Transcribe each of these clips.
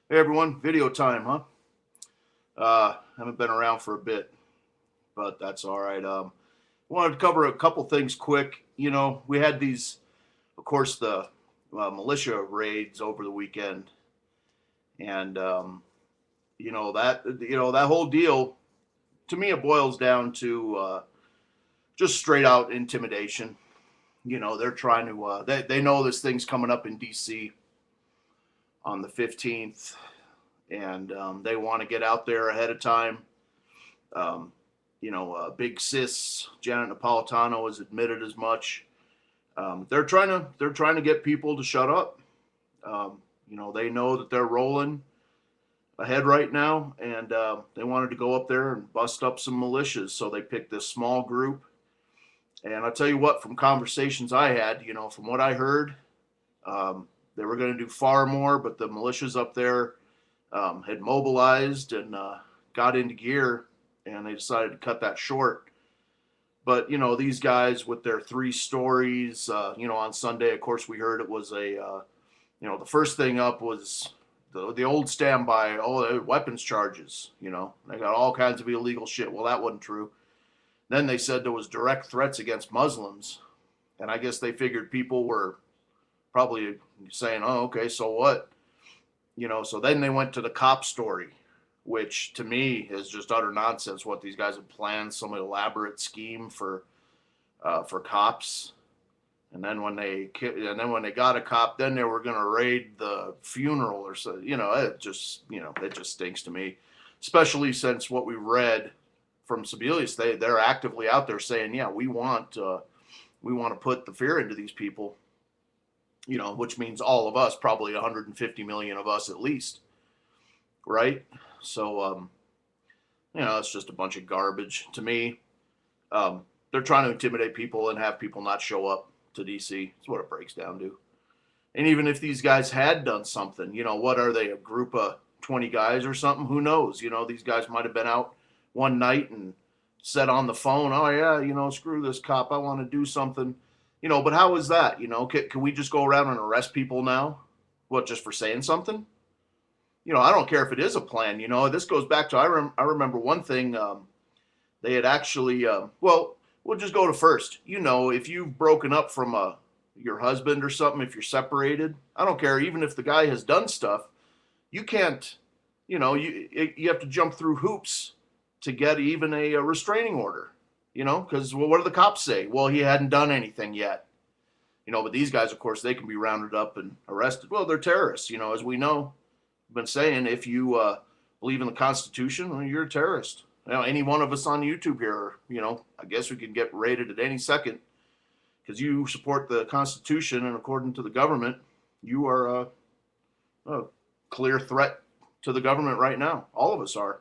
Hey everyone, video time, huh? Haven't been around for a bit, but that's all right. Wanted to cover a couple things quick. We had these, of course, the militia raids over the weekend, and that whole deal. To me, it boils down to just straight out intimidation. They're trying to. They know this thing's coming up in D.C. on the 15th, and they want to get out there ahead of time. Big sis Janet Napolitano has admitted as much. They're trying to get people to shut up. They know that they're rolling ahead right now, and they wanted to go up there and bust up some militias. So they picked this small group. And I tell you what, from conversations I had, from what I heard, they were going to do far more, but the militias up there had mobilized and got into gear, and they decided to cut that short. But these guys with their three stories, on Sunday, of course, we heard it was the first thing up was the old standby. Oh, weapons charges. They got all kinds of illegal shit. Well, that wasn't true. Then they said there was direct threats against Muslims, and I guess they figured people were probably saying, "Oh, okay, so what?" So then they went to the cop story, which to me is just utter nonsense. What these guys have planned, some elaborate scheme for cops, and then when they got a cop, then they were going to raid the funeral or so. It just stinks to me, especially since what we read from Sebelius, they're actively out there saying, yeah, we want to put the fear into these people. Which means all of us, probably 150 million of us at least, right? So, it's just a bunch of garbage to me. They're trying to intimidate people and have people not show up to DC. That's what it breaks down to. And even if these guys had done something, what are they, a group of 20 guys or something? Who knows? These guys might have been out one night and said on the phone, oh, yeah, screw this cop. I want to do something. But how is that? Can we just go around and arrest people now? What, just for saying something? I don't care if it is a plan. This goes back to I remember one thing. They had actually, well, we'll just go to first. If you've broken up from your husband or something, if you're separated, I don't care. Even if the guy has done stuff, you can't, you have to jump through hoops to get even a restraining order. Because what do the cops say? Well, he hadn't done anything yet. But these guys, of course, they can be rounded up and arrested. Well, they're terrorists. As we know, I've been saying, if you believe in the Constitution, well, you're a terrorist. Any one of us on YouTube here, I guess we could get raided at any second because you support the Constitution, and according to the government, you are a clear threat to the government right now. All of us are.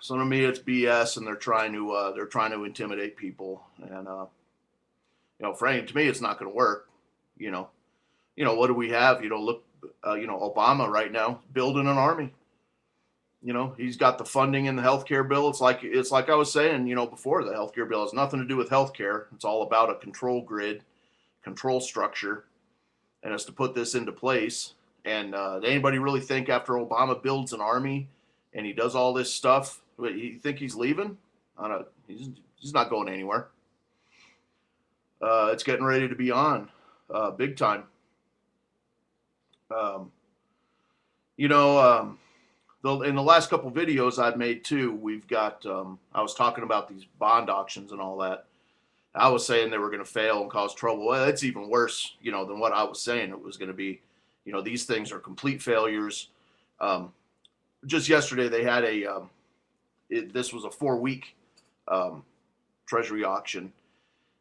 So to me, it's BS, and they're trying to intimidate people, and Frank, to me, it's not going to work. You know, what do we have? Look, Obama right now building an army. He's got the funding in the healthcare bill. It's like I was saying, before, the healthcare bill has nothing to do with healthcare. It's all about a control grid, control structure, and it's to put this into place. And anybody really think after Obama builds an army and he does all this stuff, you think he's leaving? I don't. He's not going anywhere. It's getting ready to be on, big time. Um, you know, in the last couple videos I've made too, we've got. I was talking about these bond auctions and all that. I was saying they were going to fail and cause trouble. Well, it's even worse, than what I was saying it was going to be. These things are complete failures. Um, just yesterday they had this was a 4-week um, treasury auction,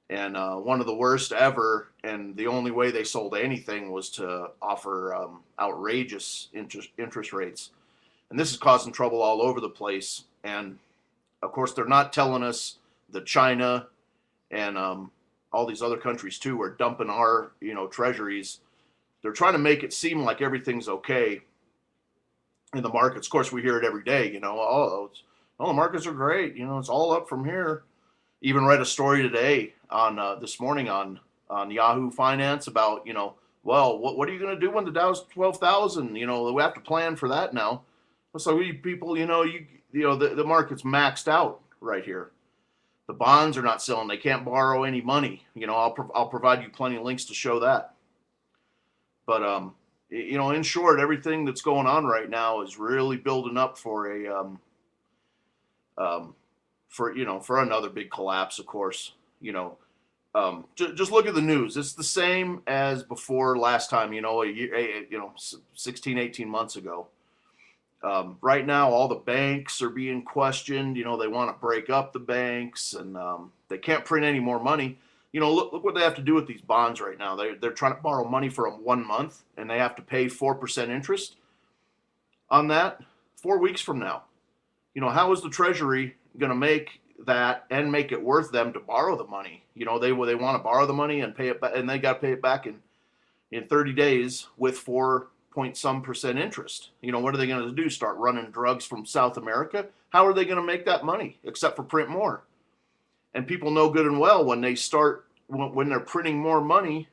and one of the worst ever. And the only way they sold anything was to offer outrageous interest rates, and this is causing trouble all over the place. And of course, they're not telling us that China and all these other countries too are dumping our treasuries. They're trying to make it seem like everything's okay in the markets. Of course, we hear it every day. The markets are great. It's all up from here. Even read a story today on this morning on Yahoo Finance about Well, what are you going to do when the Dow's 12,000? You know, we have to plan for that now. So we people, the market's maxed out right here. The bonds are not selling. They can't borrow any money. You know, I'll provide you plenty of links to show that. But in short, everything that's going on right now is really building up for a um, for another big collapse. Of course, just look at the news. It's the same as before last time. A year, 16, 18 months ago. Right now, all the banks are being questioned. They want to break up the banks, and they can't print any more money. Look what they have to do with these bonds right now. They're trying to borrow money for 1 month, and they have to pay 4% interest on that 4 weeks from now. How is the Treasury going to make that and make it worth them to borrow the money? They want to borrow the money and pay it back, and they got to pay it back in 30 days with 4 point some% interest. What are they going to do? Start running drugs from South America? How are they going to make that money except for print more? And people know good and well when they're printing more money,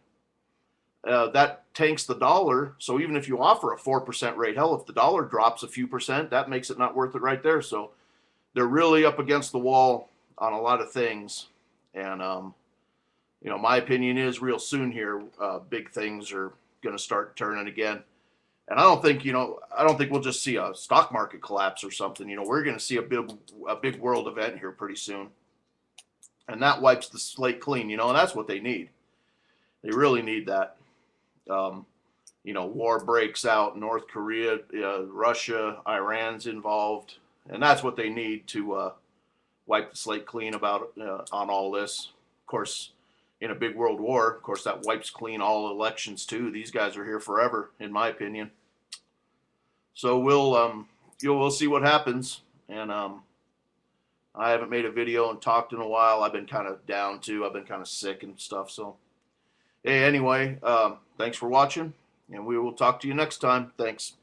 that tanks the dollar. So even if you offer a 4% rate, hell, if the dollar drops a few percent, that makes it not worth it right there. So they're really up against the wall on a lot of things. And, my opinion is real soon here, big things are going to start turning again. And I don't think we'll just see a stock market collapse or something. We're going to see a big world event here pretty soon. And that wipes the slate clean, and that's what they need. They really need that. War breaks out, North Korea, Russia, Iran's involved, and that's what they need to wipe the slate clean on all this. Of course, in a big world war, of course, that wipes clean all elections too. These guys are here forever, in my opinion. So we'll see what happens. And I haven't made a video and talked in a while. I've been kind of down too. I've been kind of sick and stuff. So hey, anyway, thanks for watching, and we will talk to you next time. Thanks.